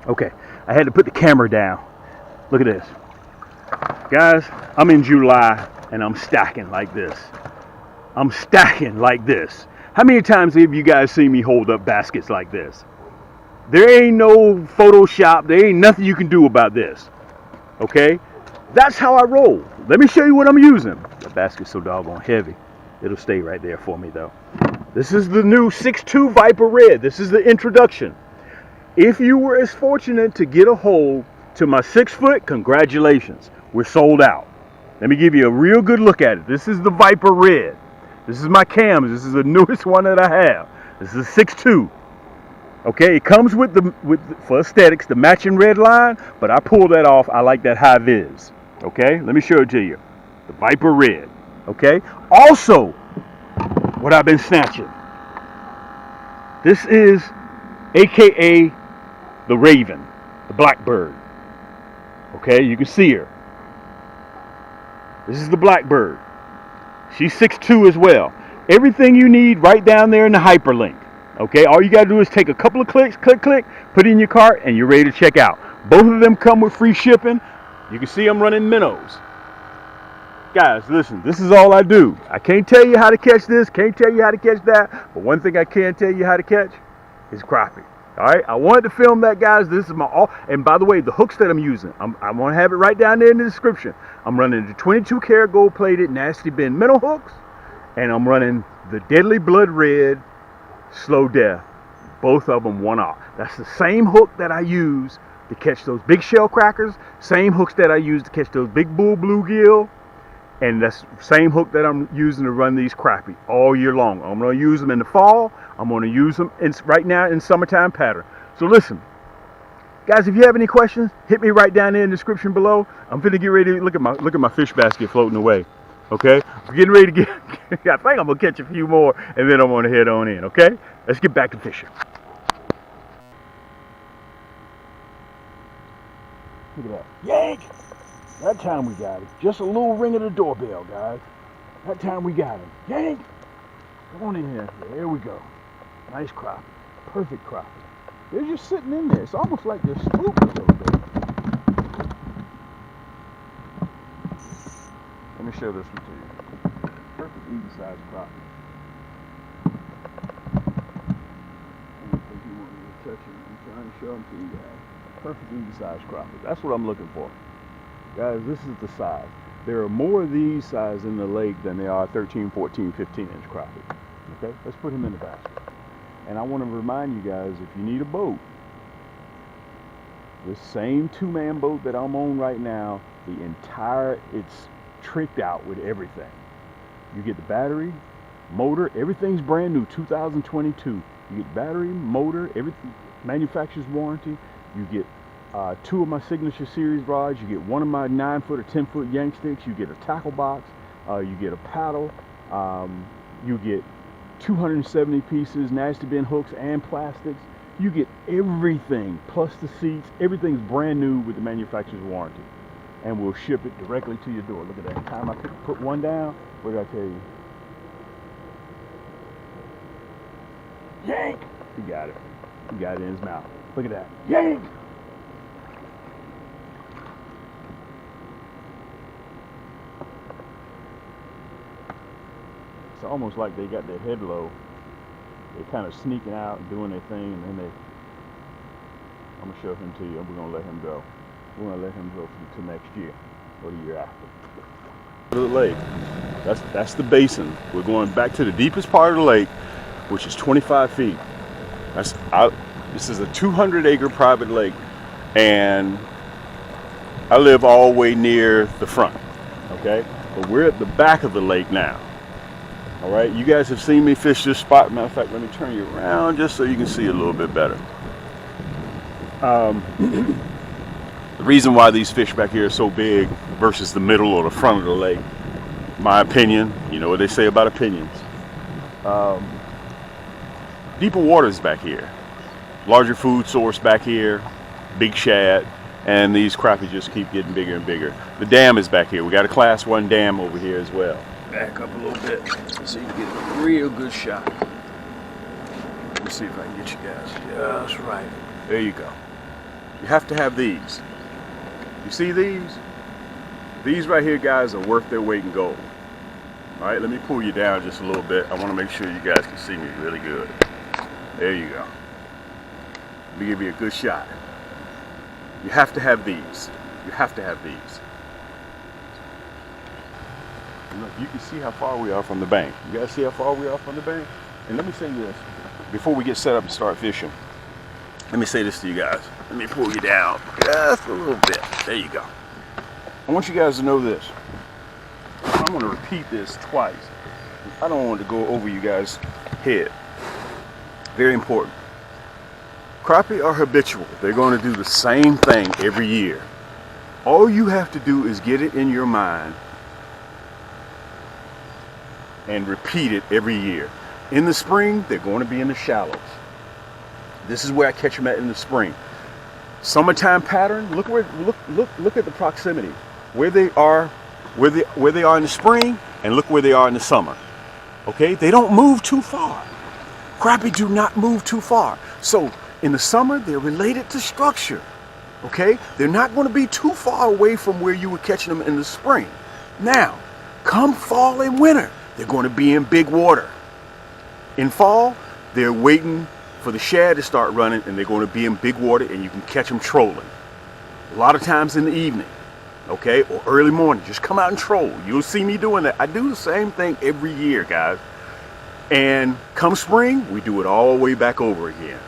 Okay, I had to put the camera down. Look at this. Guys, I'm in July and I'm stacking like this. I'm stacking like this. How many times have you guys seen me hold up baskets like this? There ain't no Photoshop. There ain't nothing you can do about this. Okay? That's how I roll. Let me show you what I'm using. The basket's so doggone heavy. It'll stay right there for me though. This is the new 6'2" Viper Red. This is the introduction. If you were as fortunate to get a hold to my 6 foot, congratulations. We're sold out. Let me give you a real good look at it. This is the Viper Red. This is my cams. This is the newest one that I have. This is a 6'2". Okay, it comes with for aesthetics, the matching red line, but I pulled that off. I like that high vis. Okay, let me show it to you. The Viper Red. Okay, also, what I've been snatching. This is AKA the Raven, the Blackbird. Okay, you can see her. This is the Blackbird. She's 6'2" as well. Everything you need right down there in the hyperlink. Okay, all you gotta do is take a couple of clicks, click, put it in your cart, and you're ready to check out. Both of them come with free shipping. You can see I'm running minnows. Guys, listen, this is all I do. I can't tell you how to catch this, can't tell you how to catch that, but one thing I can tell you how to catch is crappie. All right, I wanted to film that, guys. This is my all. And by the way, the hooks that I'm using, I'm gonna have it right down there in the description. I'm running the 22 karat gold plated nasty bin minnow hooks, and I'm running the Deadly Blood Red Slow Death. Both of them 1-aught. That's the same hook that I use to catch those big shell crackers. Same hooks that I use to catch those big bull bluegill. And that's the same hook that I'm using to run these crappie all year long. I'm going to use them in the fall. I'm going to use them right now in summertime pattern. So listen, guys, if you have any questions, hit me right down there in the description below. I'm finna get ready to look at my fish basket floating away. Okay, I'm getting ready to get. I think I'm gonna catch a few more, and then I'm gonna head on in. Okay, let's get back to fishing. Look at that, yank! That time we got it. Just a little ring of the doorbell, guys. That time we got him. Yank! Come on in here. There we go. Nice crappie. Perfect crappie. They're just sitting in there. It's almost like they're spooked a little bit. Let me show this one to you. Perfect even size crappie. I don't think you want me to touch them. I'm trying to show them to you guys. Perfect even size crappie. That's what I'm looking for. Guys, this is the size. There are more of these size in the lake than there are 13, 14, 15 inch crappie. Okay, let's put him in the basket. And I want to remind you guys, if you need a boat, the same 2-man boat that I'm on right now, it's tricked out with everything. You get the battery, motor, everything's brand new, 2022. You get battery, motor, everything, manufacturer's warranty. You get 2 of my signature series rods. You get 1 of my 9-foot or 10-foot yank sticks. You get a tackle box. You get a paddle. You get 270 pieces, nasty bin hooks and plastics. You get everything, plus the seats. Everything's brand new with the manufacturer's warranty. And we'll ship it directly to your door. Look at that. Time I put one down, what did I tell you? Yank! He got it. He got it in his mouth. Look at that. Yank! It's almost like they got their head low. They're kind of sneaking out and doing their thing, and then I'm gonna show him to you, and we're gonna let him go. We're gonna let him go to next year or the year after. To the lake. That's the basin. We're going back to the deepest part of the lake, which is 25 feet. This is a 200-acre private lake, and I live all the way near the front. Okay, but we're at the back of the lake now. All right, you guys have seen me fish this spot. Matter of fact, let me turn you around just so you can see a little bit better. The reason why these fish back here are so big versus the middle or the front of the lake, my opinion, you know what they say about opinions. Deeper waters back here, larger food source back here, big shad, and these crappie just keep getting bigger and bigger. The dam is back here. We got a class 1 dam over here as well. Back up a little bit so you can get a real good shot. Let me see if I can get you guys just right. There you go. You have to have these. You see these? These right here, guys, are worth their weight in gold. All right, let me pull you down just a little bit. I want to make sure you guys can see me really good. There you go. Let me give you a good shot. You have to have these. You have to have these. Look, you can see how far we are from the bank. You guys see how far we are from the bank? And let me say this, before we get set up and start fishing, let me say this to you guys. Let me pull you down just a little bit. There you go. I want you guys to know this. I'm going to repeat this twice. I don't want to go over you guys' head. Very important. Crappie are habitual. They're going to do the same thing every year. All you have to do is get it in your mind and repeat it every year. In the spring, they're going to be in the shallows. This is where I catch them at in the spring. Summertime pattern. Look at the proximity. Where they are in the spring, and look where they are in the summer. Okay, they don't move too far. Crappie do not move too far. So in the summer, they're related to structure. Okay, they're not going to be too far away from where you were catching them in the spring. Now, come fall and winter, they're going to be in big water. In fall, they're waiting for the shad to start running, and they're going to be in big water, and you can catch them trolling. A lot of times in the evening, okay, or early morning, just come out and troll. You'll see me doing that. I do the same thing every year, guys. And come spring, we do it all the way back over again.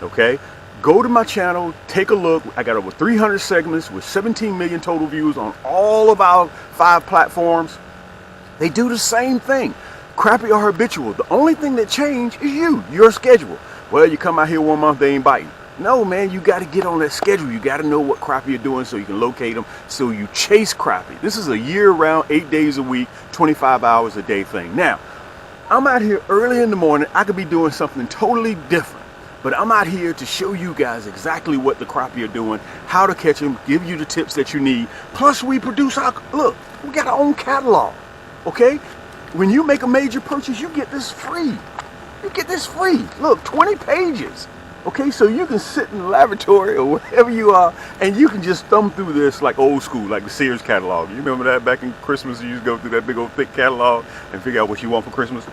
Okay, go to my channel, take a look. I got over 300 segments with 17 million total views on all of our 5 platforms. They do the same thing. Crappie are habitual. The only thing that changed is your schedule. Well, you come out here 1 month, they ain't biting. No, man, you got to get on that schedule. You got to know what crappie are doing so you can locate them, so you chase crappie. This is a year-round, 8 days a week, 25 hours a day thing. Now, I'm out here early in the morning. I could be doing something totally different, but I'm out here to show you guys exactly what the crappie are doing, how to catch them, give you the tips that you need. Plus, we produce look, we got our own catalog, okay? When you make a major purchase, you get this free. You get this free. Look, 20 pages. Okay, so you can sit in the laboratory or wherever you are, and you can just thumb through this like old school, like the Sears catalog. You remember that back in Christmas? You used to go through that big old thick catalog and figure out what you want for Christmas.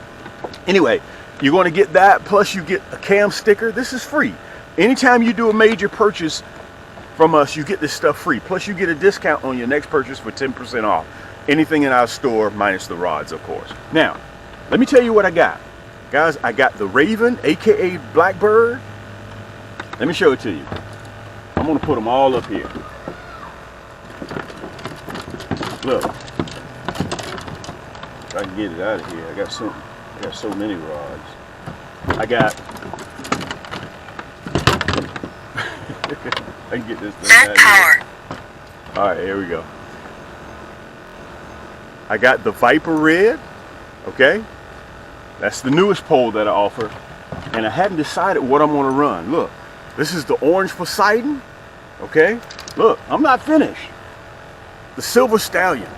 Anyway, you're going to get that, plus you get a cam sticker. This is free. Anytime you do a major purchase from us, you get this stuff free. Plus you get a discount on your next purchase for 10% off. Anything in our store, minus the rods, of course. Now, let me tell you what I got. Guys, I got the Raven, aka Blackbird. Let me show it to you. I'm gonna put them all up here. Look, if I can get it out of here. I got so many rods. I got. I can get this thing out of here. All right, here we go. I got the Viper Red. Okay, that's the newest pole that I offer, and I hadn't decided what I'm gonna run. Look. This is the orange Poseidon, okay? Look, I'm not finished. The Silver Stallion,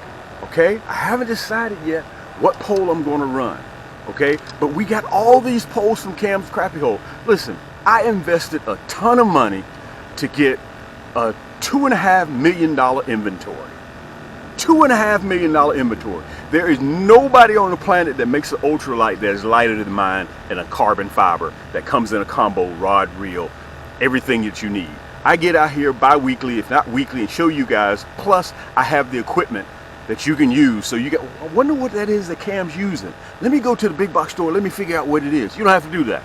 okay? I haven't decided yet what pole I'm gonna run, okay? But we got all these poles from Cam's Crappie Hole. Listen, I invested a ton of money to get a $2.5 million inventory. $2.5 million inventory. There is nobody on the planet that makes an ultralight that is lighter than mine and a carbon fiber that comes in a combo, rod, reel, everything that you need. I get out here bi-weekly, if not weekly, and show you guys. Plus, I have the equipment that you can use. So you get, I wonder what that is that Cam's using. Let me go to the big box store. Let me figure out what it is. You don't have to do that.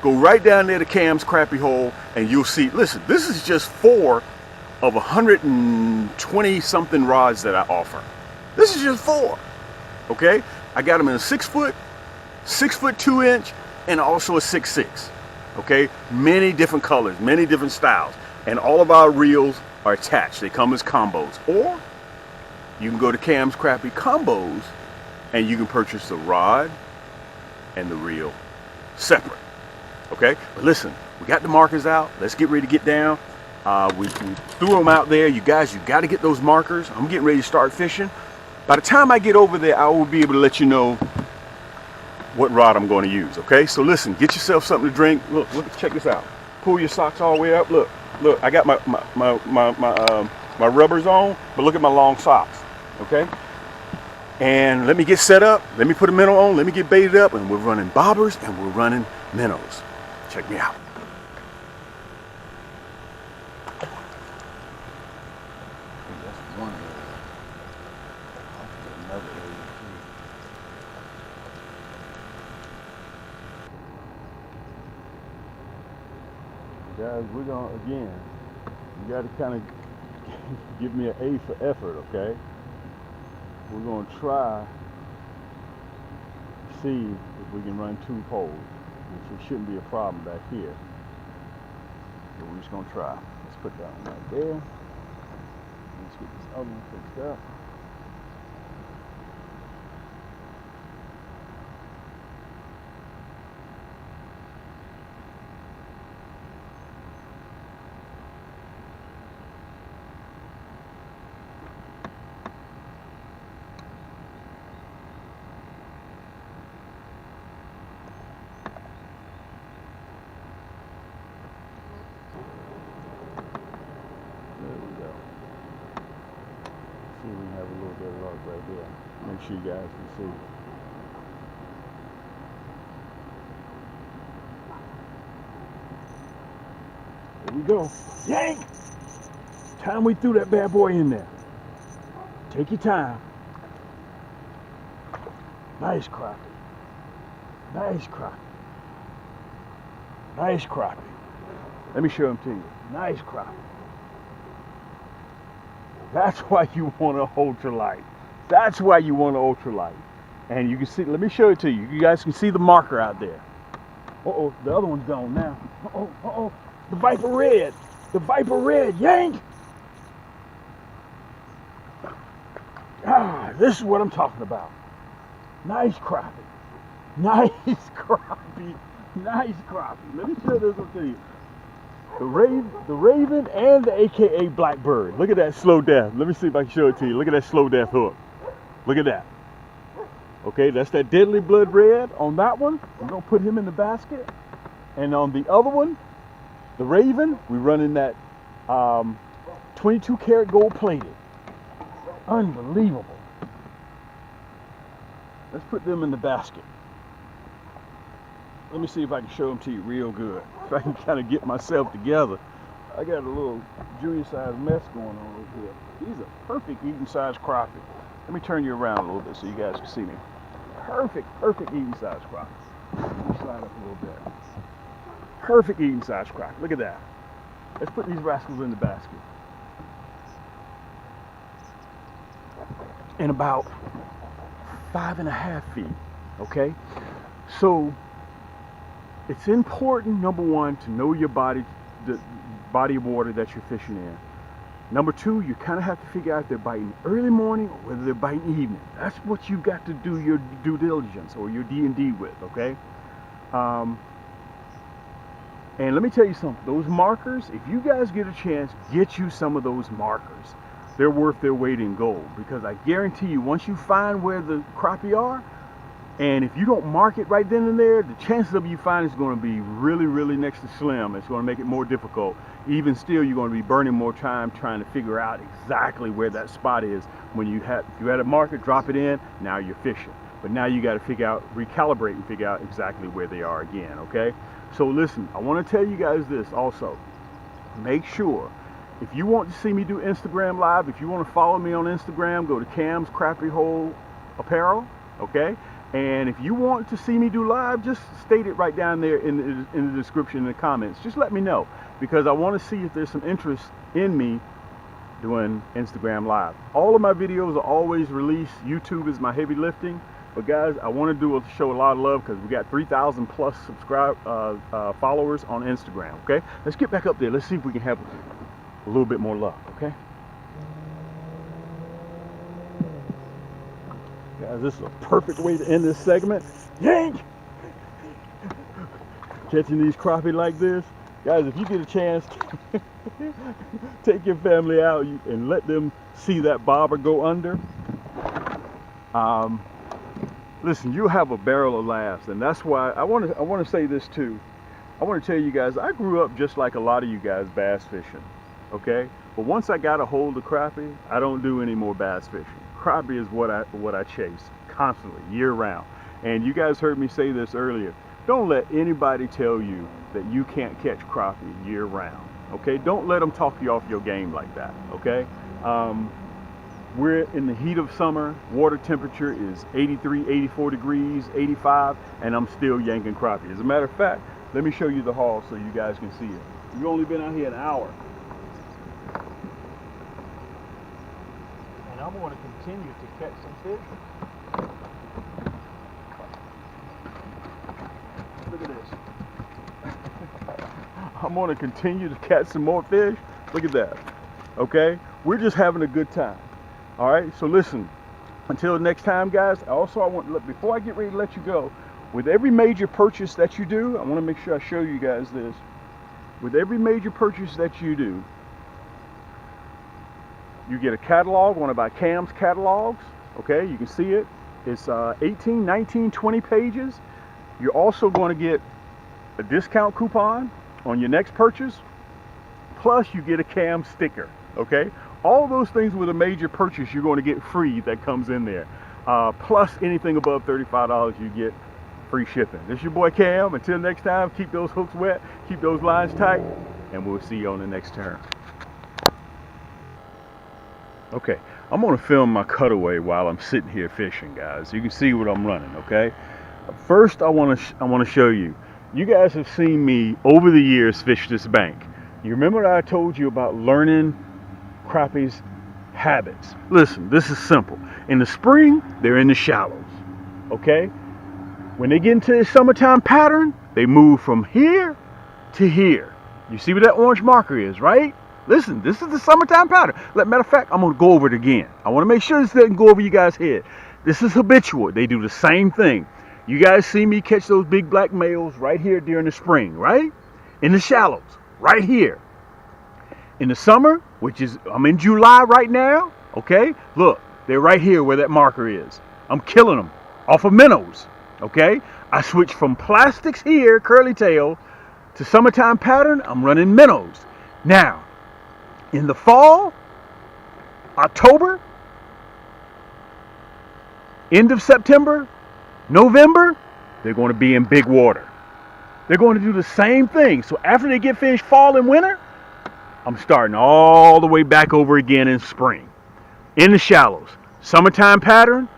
Go right down there to Cam's Crappie Hole, and you'll see. Listen, this is just 4 of 120 something rods that I offer. This is just 4. Okay, I got them in a 6 foot, 6 foot 2 inch, and also a 6'6". Okay, many different colors, many different styles, and all of our reels are attached. They come as combos, or you can go to Cam's Crappie Combos and you can purchase the rod and the reel separate. Okay, but listen, we got the markers out. Let's get ready to get down. We threw them out there. You guys, you got to get those markers. I'm getting ready to start fishing. By the time I get over there, I will be able to let you know what rod I'm going to use. Okay, so listen, get yourself something to drink. Look, check this out. Pull your socks all the way up. Look, Look, I got my rubbers on, but look at my long socks. Okay. And let me get set up. Let me put a minnow on. Let me get baited up, and we're running bobbers and we're running minnows. Check me out. Guys, we're gonna, again, you gotta kind of give me an A for effort, okay? We're gonna try to see if we can run 2 poles, which it shouldn't be a problem back here. So we're just gonna try. Let's put that one right there. Let's get this other one fixed up. See, we have a little bit of luck right there. Make sure you guys can see. There we go. Yank! Time we threw that bad boy in there. Take your time. Nice crappie. Nice crappie. Nice crappie. Let me show them to you. Nice crappie. That's why you want an ultralight. That's why you want an ultralight. And you can see, let me show it to you. You guys can see the marker out there. Uh-oh, the other one's gone now. Uh-oh, uh-oh. The Viper Red. The Viper Red, yank! Ah, this is what I'm talking about. Nice crappie. Nice crappie. Nice crappie. Let me show this one to you. The Raven and the AKA Blackbird. Look at that slow death. Let me see if I can show it to you. Look at that slow death hook. Look at that. Okay, that's that Deadly Blood Red on that one. We're going to put him in the basket. And on the other one, the Raven, we're running that 22 karat gold plated. Unbelievable. Let's put them in the basket. Let me see if I can show them to you real good. If I can kind of get myself together. I got a little junior size mess going on over here. These are perfect eating size crappie. Let me turn you around a little bit so you guys can see me. Perfect eating size crappie. Let me slide up a little bit. Perfect eating size crappie. Look at that. Let's put these rascals in the basket. In about 5.5 feet. Okay? So it's important, number one, to know your body, the body of water that you're fishing in. Number two, you kind of have to figure out if they're biting early morning or whether they're biting evening. That's what you've got to do your due diligence or your D&D with, okay? And let me tell you something. Those markers, if you guys get a chance, get you some of those markers. They're worth their weight in gold, because I guarantee you, once you find where the crappie are, and if you don't mark it right then and there, the chances of you finding it's going to be really, really next to slim. It's going to make it more difficult. Even still, you're going to be burning more time trying to figure out exactly where that spot is. When you had, if you had a marker, drop it in, now you're fishing. But now you got to figure out, recalibrate and figure out exactly where they are again, okay? So listen, I want to tell you guys this also. Make sure, if you want to see me do Instagram Live, if you want to follow me on Instagram, go to Cam's Crappie Hole Apparel, okay? And if you want to see me do live, just state it right down there in the description, in the comments. Just let me know, because I want to see if there's some interest in me doing Instagram Live. All of my videos are always released. YouTube is my heavy lifting. But guys, I want to show a lot of love, because we got 3,000 plus followers on Instagram, okay? Let's get back up there. Let's see if we can have a little bit more luck, okay? Guys, this is a perfect way to end this segment. Yank! Catching these crappie like this. Guys, if you get a chance, take your family out and let them see that bobber go under. Listen, you have a barrel of laughs, and that's why I want to say this too. I want to tell you guys, I grew up just like a lot of you guys bass fishing, okay? But once I got a hold of crappie, I don't do any more bass fishing. Crappie is what I chase constantly, year round. And you guys heard me say this earlier. Don't let anybody tell you that you can't catch crappie year round, okay? Don't let them talk you off your game like that, okay? We're in the heat of summer. Water temperature is 83, 84 degrees, 85, and I'm still yanking crappie. As a matter of fact, let me show you the haul so you guys can see it. You've only been out here an hour. And I'm going to continue to catch some fish. Look at this. I'm going to continue to catch some more fish. Look at that. Okay? We're just having a good time. All right? So listen, until next time, guys, also I want to look, before I get ready to let you go, with every major purchase that you do, I want to make sure I show you guys this. With every major purchase that you do, you get a catalog, one of our Cam's catalogs. Okay, you can see it. It's 18, 19, 20 pages. You're also going to get a discount coupon on your next purchase. Plus, you get a Cam sticker. Okay, all those things with a major purchase, you're going to get free that comes in there. Plus, anything above $35, you get free shipping. This is your boy Cam. Until next time, keep those hooks wet, keep those lines tight, and we'll see you on the next turn. Okay, I'm gonna film my cutaway while I'm sitting here fishing, guys. You can see what I'm running. Okay, first I want to show you. You guys have seen me over the years fish this bank. You remember that I told you about learning crappie's habits? Listen, this is simple. In the spring, they're in the shallows. Okay. When they get into the summertime pattern, they move from here to here. You see what that orange marker is, right? Listen, this is the summertime pattern. Matter of fact, I'm going to go over it again. I want to make sure this doesn't go over you guys' head. This is habitual. They do the same thing. You guys see me catch those big black males right here during the spring, right? In the shallows, right here. In the summer, which is, I'm in July right now, okay? Look, they're right here where that marker is. I'm killing them off of minnows. Okay, I switch from plastics here, curly tail, to summertime pattern. I'm running minnows. Now, in the fall, October, end of September, November, they're going to be in big water. They're going to do the same thing. So after they get finished fall and winter, I'm starting all the way back over again in spring. In the shallows, summertime pattern.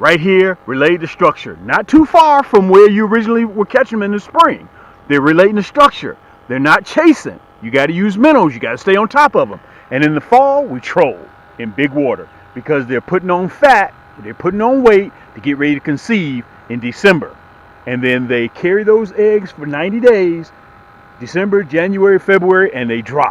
Right here, related to structure. Not too far from where you originally were catching them in the spring. They're relating to structure. They're not chasing. You got to use minnows. You got to stay on top of them. And in the fall, we troll in big water because they're putting on fat, they're putting on weight to get ready to conceive in December. And then they carry those eggs for 90 days, December, January, February, and they drop.